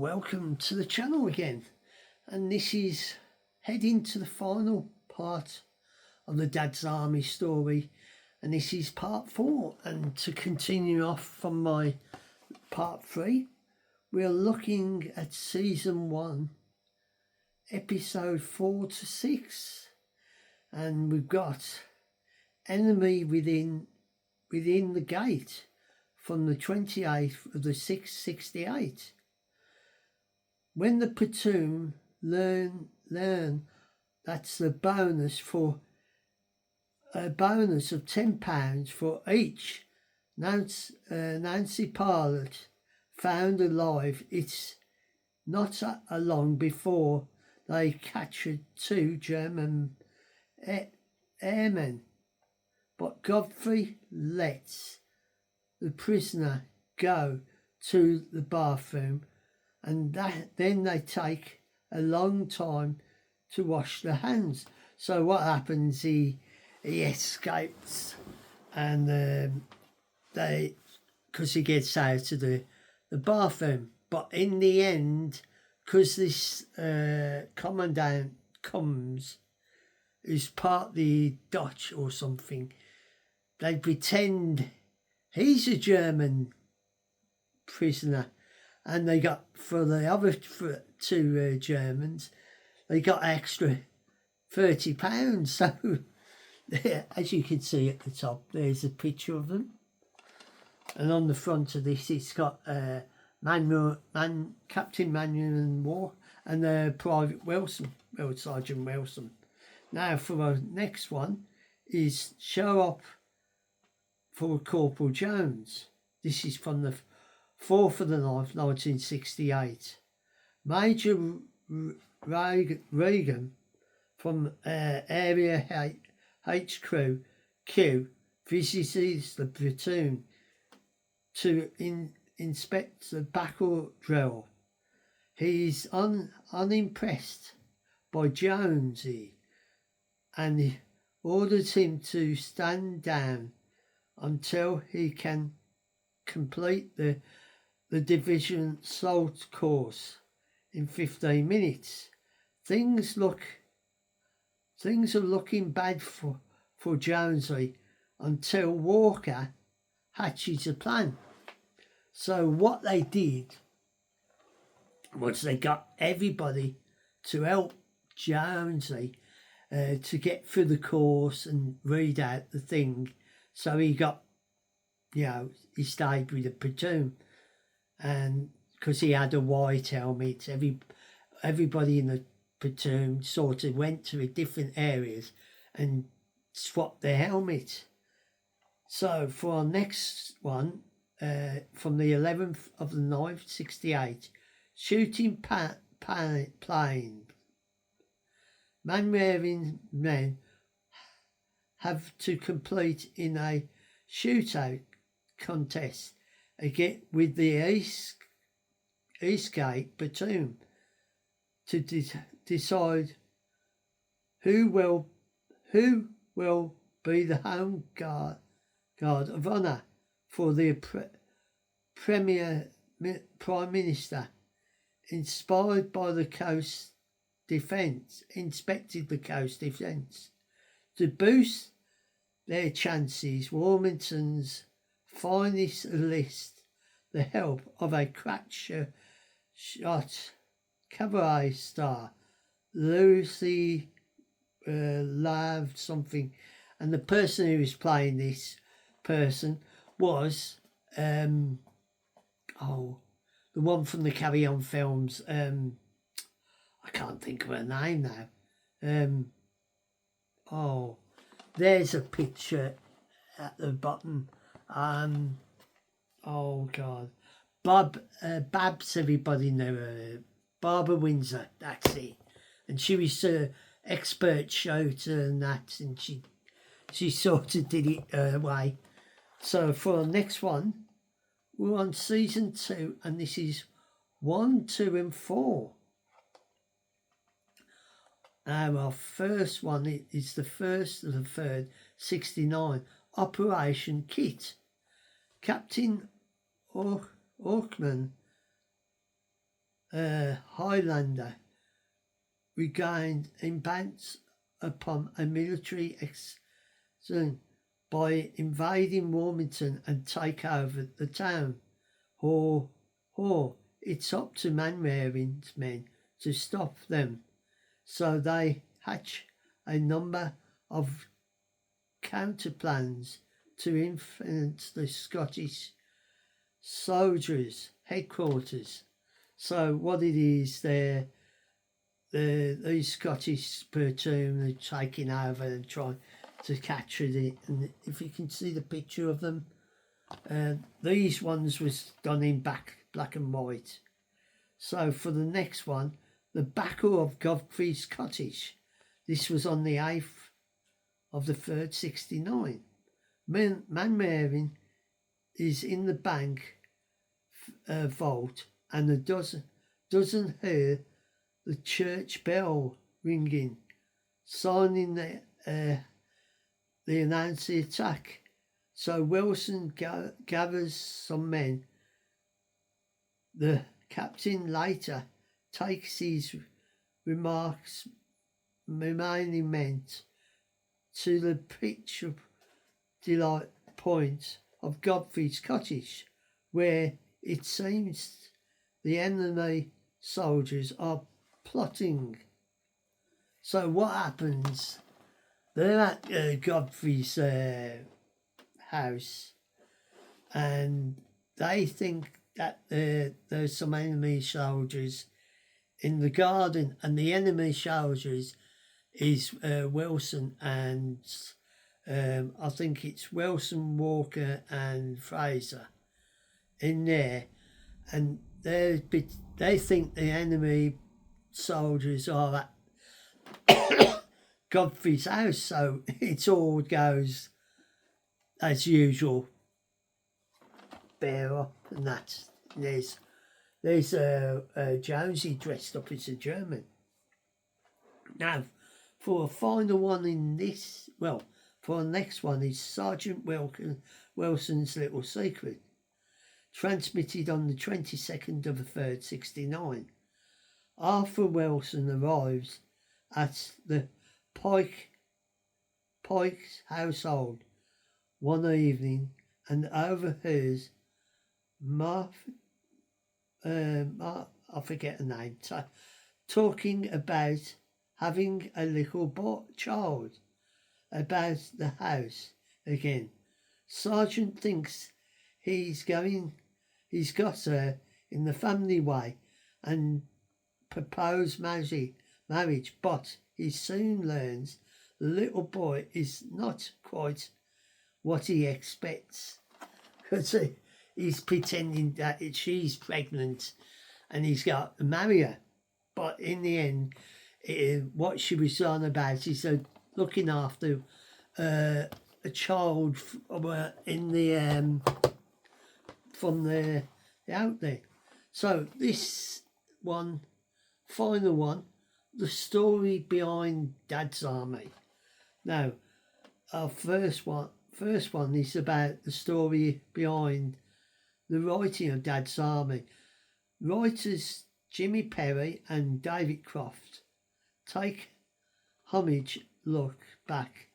welcome to the channel again, and this is heading to the final part of the Dad's Army story, and this is part 4. And to continue off from my part 3, we're looking at season 1 episode 4 to 6, and we've got enemy within the gate from the 28th of the 668. When the platoon learn that's the bonus for a bonus of £10 for each Nancy pilot found alive. It's not long before they captured 2 German airmen, but Godfrey lets the prisoner go to the bathroom, and then they take a long time to wash their hands. So what happens, he escapes, and because he gets out of the bathroom. But in the end, because this commandant comes, who's partly Dutch or something, they pretend he's a German prisoner, and they got, for the other 2 Germans, they got extra £30. So as you can see at the top, there's a picture of them, and on the front of this it's got Captain Manuel War and Private Wilson, Sergeant Wilson. Now for our next one is show up for Corporal Jones. This is from the 4th of the 9th, 1968. Major Reagan from Area HQ visits the platoon to inspect the battle drill. He's unimpressed by Jonesy, and he orders him to stand down until he can complete the division assault course in 15 minutes. Things are looking bad for Jonesy until Walker hatches a plan. So what they did was they got everybody to help Jonesy to get through the course and read out the thing. So he got, he stayed with the platoon, and because he had a white helmet, everybody in the platoon sort of went to different areas and swapped their helmet. So for our next one, from the 11th of the 9th, 68, shooting plane. Man-wearing men have to compete in a shootout contest again with the Eastgate platoon to decide who will be the home guard of honour for the Prime Minister. Inspired by the coast defence, inspected the coast defence. To boost their chances, Warmington's finest enlist the help of a crack shot cabaret star, Lucy Love something, and the person who was playing this person was the one from the Carry On films. I can't think of her name now. There's a picture at the bottom. Oh God, Babs, everybody know her. Barbara Windsor, that's it. And she was expert shooter and that, and she sort of did it her way. So for the next one, we're on season 2, and this is 1, 2 and 4. Our first one is the 1st of the 3rd, 69, Operation Kit. Captain Orkman Highlander regained advance upon a military expedition by invading Wilmington and take over the town. Or it's up to Mainwaring's men to stop them. So they hatch a number of counterplans to influence the Scottish soldiers' headquarters. So what it is, the Scottish platoon are taking over and trying to capture it. And if you can see the picture of them, these ones was done in black and white. So for the next one, the Battle of Godfrey's Cottage. This was on the 8th of the 3rd, 69. Mainwaring is in the bank vault, and doesn't hear the church bell ringing, signing the announce the attack. So Wilson gathers some men. The captain later takes his remaining men to the picture delight point of Godfrey's Cottage, where it seems the enemy soldiers are plotting. So what happens? They're at Godfrey's house, and they think that there's some enemy soldiers in the garden, and the enemy soldiers is Wilson and I think it's Wilson, Walker and Fraser in there, and they think the enemy soldiers are at Godfrey's house, so it all goes as usual. Bear up, and that's there's Jonesy dressed up as a German. Now, for a final one in this, for the next one is Sergeant Wilson's Little Secret, transmitted on the 22nd of the 3rd, 69. Arthur Wilson arrives at the Pike's household one evening and overhears I forget the name, talking about having a little child about the house again. Sergeant thinks he's got her in the family way and propose marriage, but he soon learns the little boy is not quite what he expects, because he's pretending that she's pregnant and he's got to marry her. But in the end, what she was on about is looking after a child in the from the out there. So this one, final one, the story behind Dad's Army. Now, our first one is about the story behind the writing of Dad's Army. Writers Jimmy Perry and David Croft take homage look back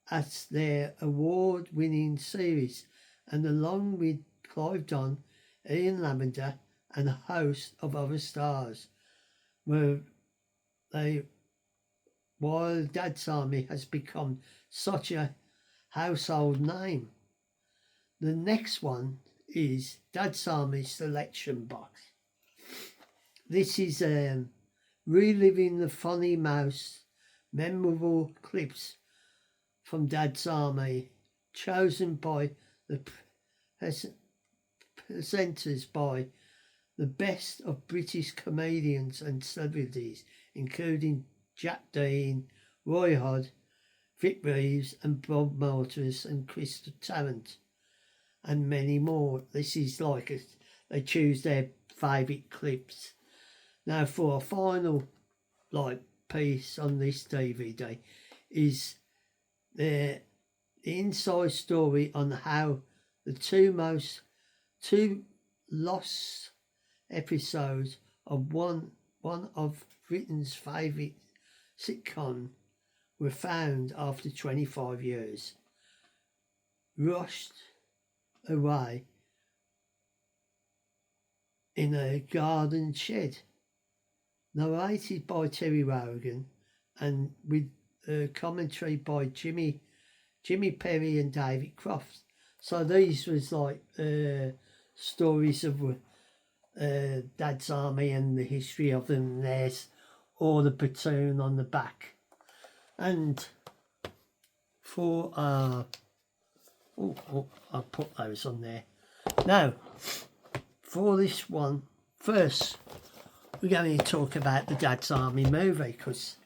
at their award-winning series, and along with Clive Dunn, Ian Lavender and a host of other stars, while Dad's Army has become such a household name. The next one is Dad's Army Selection Box. This is reliving the funny mouse memorable clips from Dad's Army, chosen by the presenters by the best of British comedians and celebrities, including Jack Dean, Roy Hodde, Vic Reeves and Bob Mortimer and Chris Tarrant, and many more. This is like they choose their favourite clips. Now, for a final piece on this DVD is the inside story on how the two lost episodes of one of Britain's favourite sitcom were found after 25 years, rushed away in a garden shed. Narrated by Terry Wogan and with commentary by Jimmy Perry and David Croft. So these was like stories of Dad's Army and the history of them. And there's all the platoon on the back. And for I'll put those on there. Now, for this one, first we're going to talk about the Dad's Army movie, because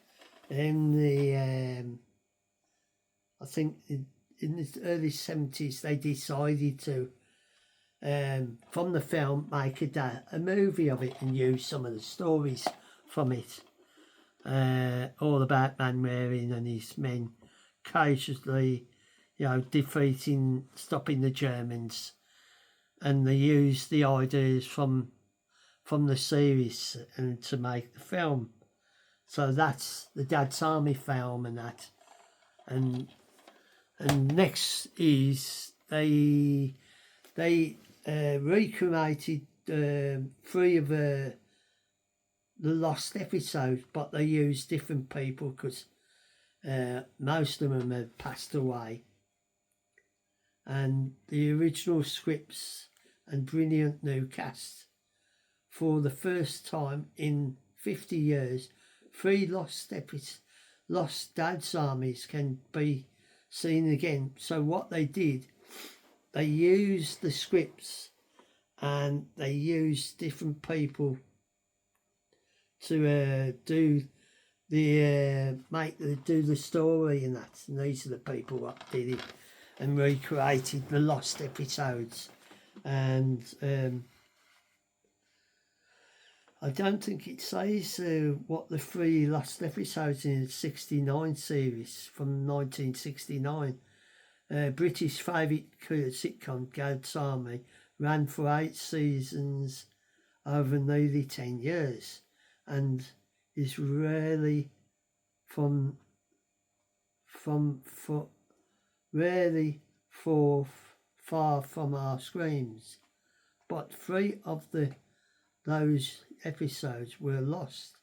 in the I think in the early 70s they decided to from the film make a movie of it and use some of the stories from it, all about Manwaring and his men occasionally, stopping the Germans, and they used the ideas from the series and to make the film. So that's the Dad's Army film and that. And next is they recreated 3 of the lost episodes, but they used different people because most of them had passed away. And the original scripts and brilliant new cast. For the first time in 50 years, 3 lost Dad's Armies can be seen again. So what they did, they used the scripts and they used different people to do the story and that. And these are the people that did it and recreated the lost episodes. And I don't think it says what the 3 lost episodes in the 69 series from 1969. British favourite sitcom Dad's Army ran for 8 seasons over nearly 10 years and is rarely far from our screens. But 3 of those episodes were lost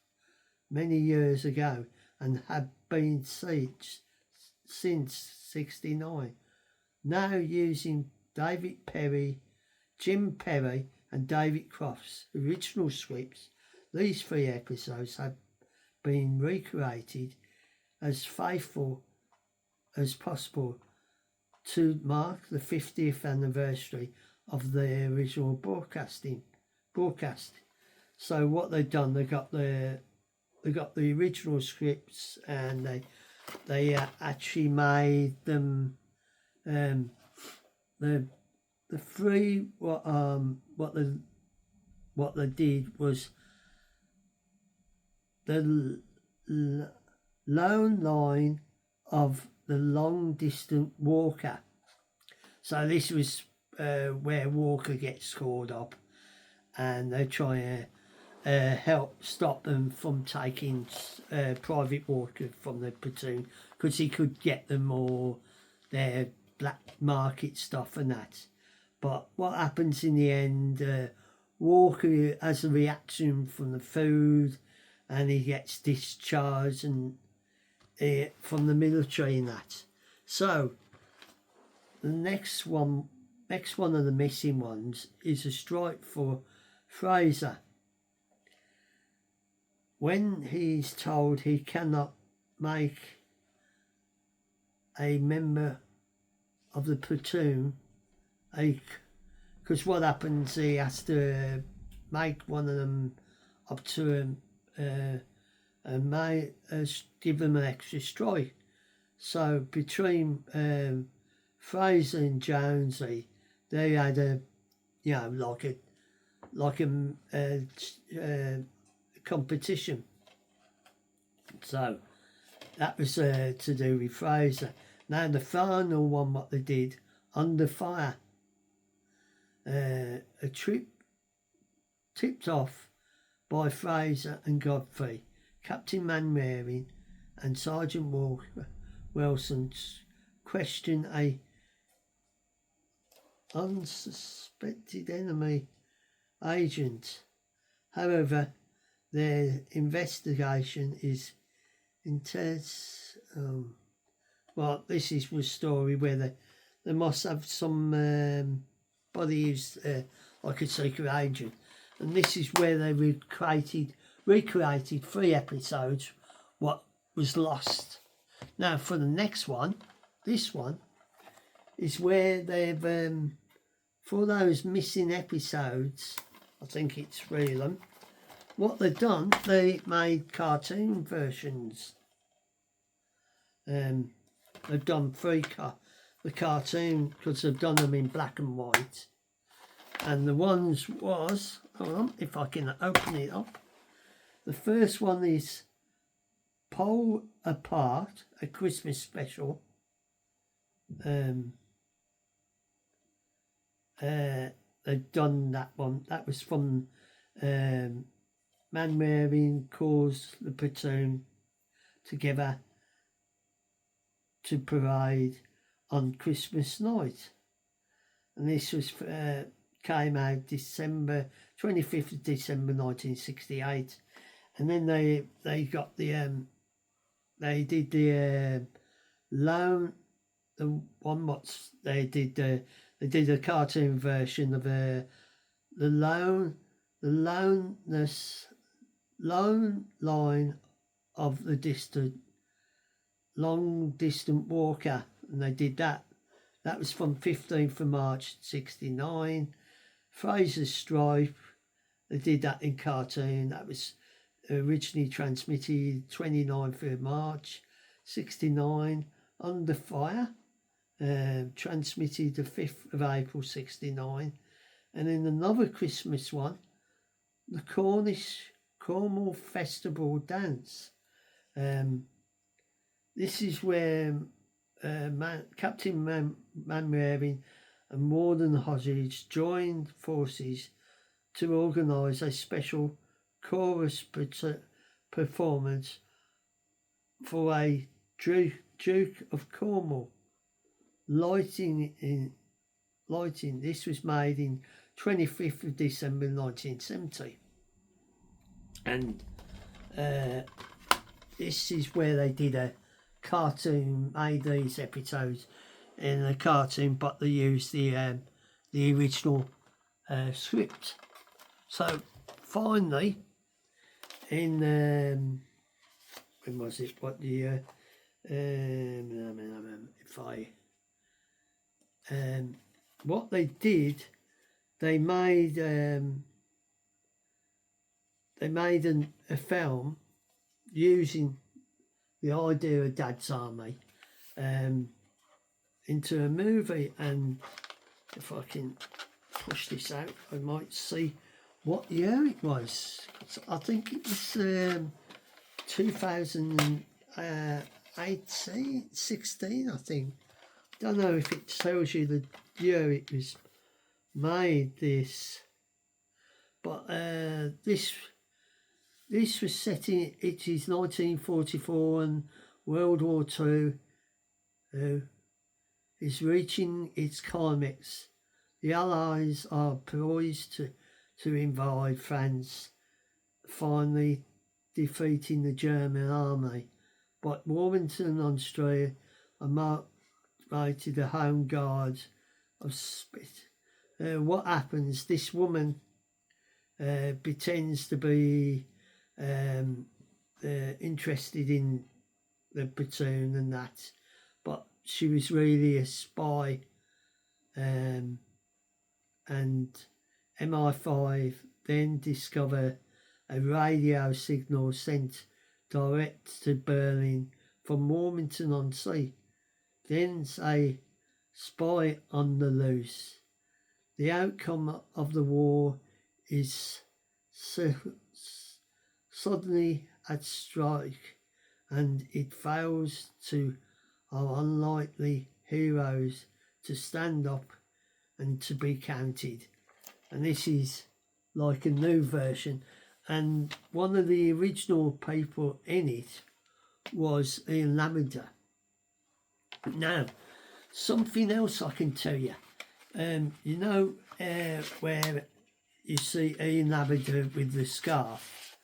many years ago and have been sieged since 69. Now using David Perry, Jim Perry and David Croft's original scripts, these 3 episodes have been recreated as faithful as possible to mark the 50th anniversary of the original broadcast. So what they've done, they got the original scripts and they actually made them the 3 what they did was the lone line of the long distant Walker. So this was where Walker gets called up and they try to help stop them from taking Private Walker from the platoon because he could get them all their black market stuff and that. But what happens in the end, Walker has a reaction from the food and he gets discharged and from the military and that. So the next one of the missing ones is a strike for Fraser. When he's told he cannot make a member of the platoon, because what happens, he has to make one of them up to him and give them an extra strike. So between Fraser and Jonesy, they had a competition. So that was to do with Fraser. Now the final one, what they did, Under Fire, a trip tipped off by Fraser and Godfrey. Captain Mainwaring and Sergeant Wilson question a unsuspected enemy agent. However, their investigation is intense. Well, this is a story where they must have some body who's like a secret agent, and this is where they recreated 3 episodes what was lost. Now for the next one, this one is where they've for those missing episodes, I think it's 3 of them, what they've done, they made cartoon versions. They've done 3 the cartoon, because they've done them in black and white. And the ones was, hold on, if I can open it up. The first one is Pole Apart, a Christmas special. They've done that one. That was from Mainwaring calls the platoon together to parade on Christmas night, and this was came out December 25th of December 1968. And then they got the they did the lone, the one what's they did a cartoon version of the lone line of the long distant walker, and they did that. That was from 15th of March 69. Fraser's Stripe, they did that in cartoon. That was originally transmitted 29th of March 69. Under Fire, transmitted the 5th of April 69. And then another Christmas one, the Cornwall Festival Dance. This is where Captain Mainwaring and Morden Hodges joined forces to organise a special chorus performance for a Duke of Cornwall lighting. This was made in 25th of December 1970, and this is where they did a cartoon, made these episodes in a cartoon, but they used the original script. So finally, in when was it? What year? If I what they did, they made a film using the idea of Dad's Army into a movie. And if I can push this out, I might see what year it was. I think it was 2016, I think. Don't know if it tells you the year it was made, this, but this was set in, it is 1944, and World War II is reaching its climax. The Allies are poised to invade France, finally defeating the German army. But Warrington and Australia are marked to the home guards of Spit. What happens? This woman pretends to be interested in the platoon and that, but she was really a spy, and MI5 then discover a radio signal sent direct to Berlin from Warrington-on-Sea. Then a spy on the loose. The outcome of the war is suddenly at strike, and it fails to our unlikely heroes to stand up and to be counted. And this is like a new version. and one of the original people in it was Ian Lavender. Now, something else I can tell you. You know where you see Ian Lavender with the scarf?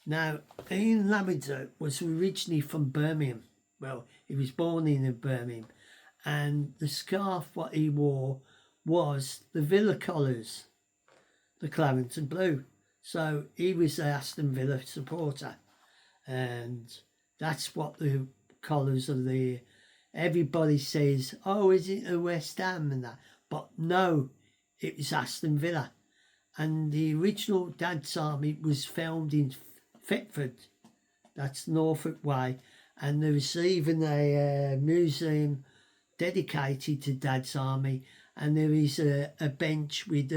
Now, Ian Lavender was originally from Birmingham. Well, he was born in Birmingham. And the scarf what he wore was the Villa colours, the Clarence and Blue. So he was an Aston Villa supporter. And that's what the colours of the... Everybody says, oh, is it a West Ham and that? But no, it was Aston Villa. And the original Dad's Army was filmed in Thetford. That's Norfolk Way. And there was even a museum dedicated to Dad's Army. And there is a bench with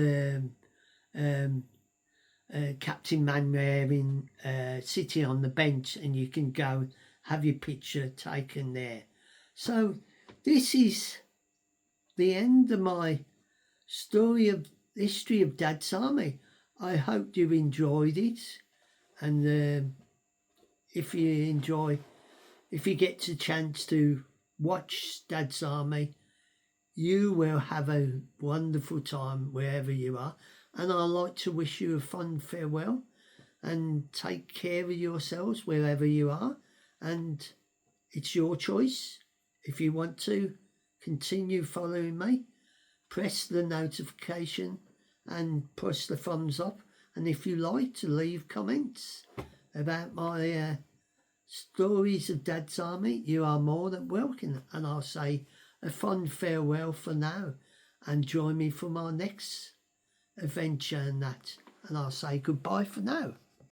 Captain Mainwaring sitting on the bench, and you can go have your picture taken there. So this is the end of my story of history of Dad's Army. I hope you enjoyed it, and if you get a chance to watch Dad's Army, you will have a wonderful time wherever you are. And I'd like to wish you a fond farewell, and take care of yourselves wherever you are. And it's your choice. If you want to continue following me, press the notification and push the thumbs up. And if you like to leave comments about my stories of Dad's Army, you are more than welcome. And I'll say a fond farewell for now, and join me for my next adventure and that. And I'll say goodbye for now.